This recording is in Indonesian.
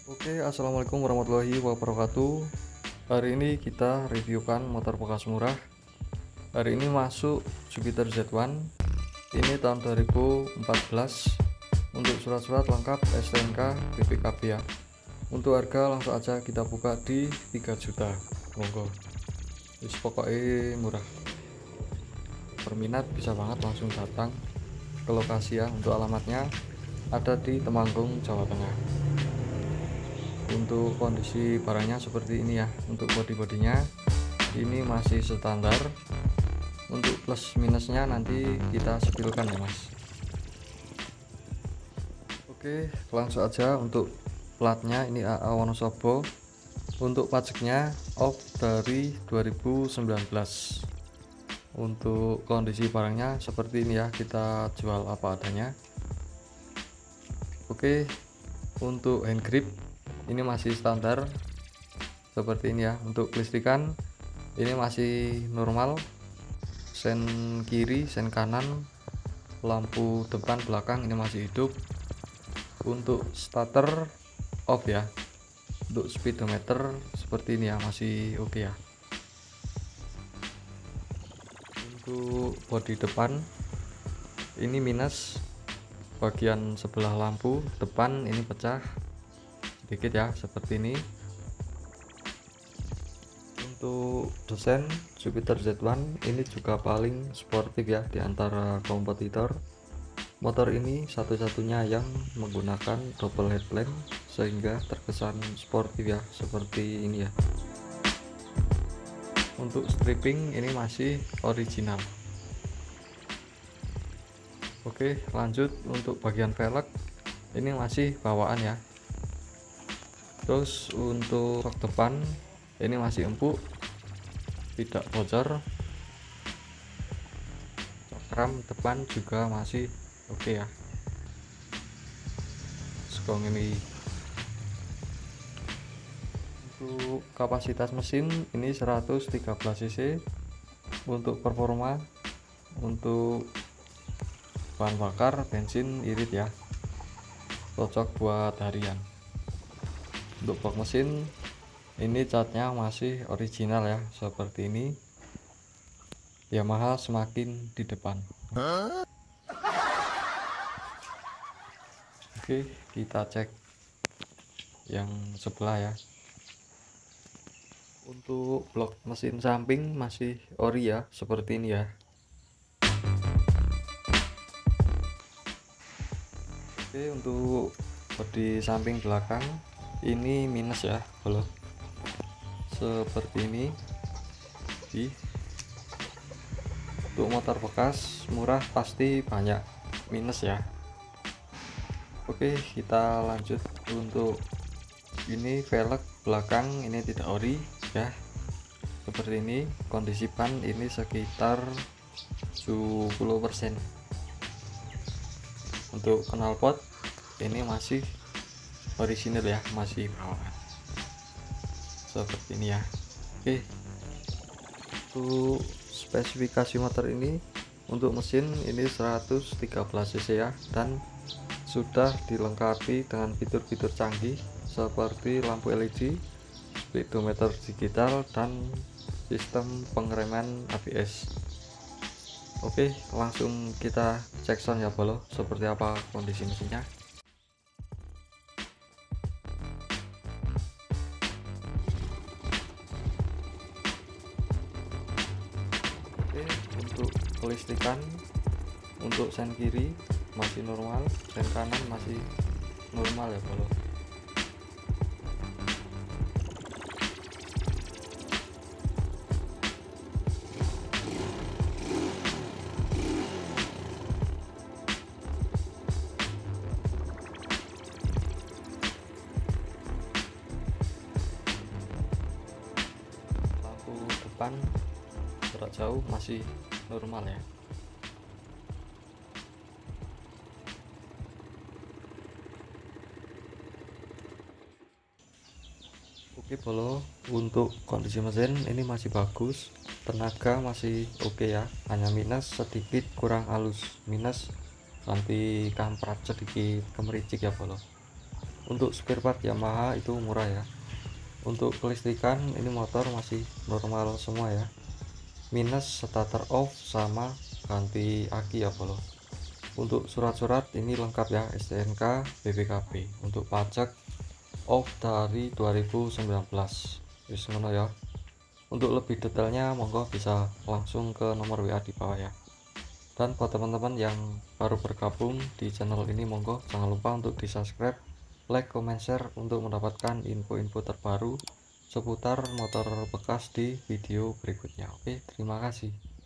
Oke, assalamualaikum warahmatullahi wabarakatuh. Hari ini kita reviewkan motor bekas murah. Hari ini masuk Jupiter Z1. Ini tahun 2014. Untuk surat-surat lengkap STNK BPKB ya. Untuk harga langsung aja kita buka di 3 juta. Monggo. Wis pokoknya murah. Berminat bisa banget langsung datang ke lokasi ya. Untuk alamatnya ada di Temanggung, Jawa Tengah. Untuk kondisi barangnya seperti ini ya. Untuk body-bodinya ini masih standar. Untuk plus minusnya nanti kita spillkan ya mas. Oke, langsung aja. Untuk platnya ini AA Wonosobo. Untuk pajaknya off dari 2019. Untuk kondisi barangnya seperti ini ya, kita jual apa adanya. Oke, untuk hand grip ini masih standar seperti ini ya. Untuk kelistrikan ini masih normal, sen kiri sen kanan, lampu depan belakang ini masih hidup. Untuk starter off ya. Untuk speedometer seperti ini ya, masih oke ya. Untuk bodi depan ini minus, bagian sebelah lampu depan ini pecah sedikit ya, seperti ini. Untuk desain Jupiter Z1 ini juga paling sportif ya di antara kompetitor. Motor ini satu-satunya yang menggunakan double headlamp sehingga terkesan sportif ya, seperti ini ya. Untuk stripping ini masih original. Oke, lanjut. Untuk bagian velg ini masih bawaan ya. Terus untuk jok depan ini masih empuk, tidak bocor. Cakram depan juga masih oke ya. Sekong ini. Untuk kapasitas mesin ini 113 cc. Untuk performa, untuk bahan bakar bensin irit ya, cocok buat harian. Untuk box mesin ini catnya masih original ya, seperti ini. Yamaha semakin di depan. Oke, kita cek yang sebelah ya. Untuk blok mesin samping masih ori ya, seperti ini ya. Oke, untuk bodi samping belakang ini minus ya, kalau seperti ini. Untuk motor bekas murah pasti banyak minus ya. Oke, kita lanjut. Untuk ini velg belakang ini tidak ori ya, seperti ini. Kondisi ban ini sekitar 70%. Untuk knalpot ini masih original ya, masih bawaan seperti ini ya. Oke, untuk spesifikasi motor ini, untuk mesin ini 113 cc ya, dan sudah dilengkapi dengan fitur-fitur canggih seperti lampu LED, speedometer digital, dan sistem pengereman ABS. Oke, langsung kita cek sound ya bolo, seperti apa kondisi mesinnya. Oke, untuk kelistrikan, untuk sen kiri masih normal, sen kanan masih normal ya bolo. Lampu depan jarak jauh masih normal ya. Oke bolo, untuk kondisi mesin ini masih bagus, tenaga masih oke ya, hanya minus sedikit kurang halus, minus sampai kamprat sedikit kemericik ya bolo. Untuk spare part Yamaha itu murah ya. Untuk kelistrikan ini motor masih normal semua ya, minus starter off sama ganti aki ya bolo. Untuk surat-surat ini lengkap ya, STNK, BPKB. Untuk pajak off dari 2019 wis ngono ya. Untuk lebih detailnya monggo bisa langsung ke nomor WA di bawah ya. Dan buat teman-teman yang baru bergabung di channel ini, monggo jangan lupa untuk di subscribe, like, comment, share untuk mendapatkan info-info terbaru seputar motor bekas di video berikutnya. Oke, terima kasih.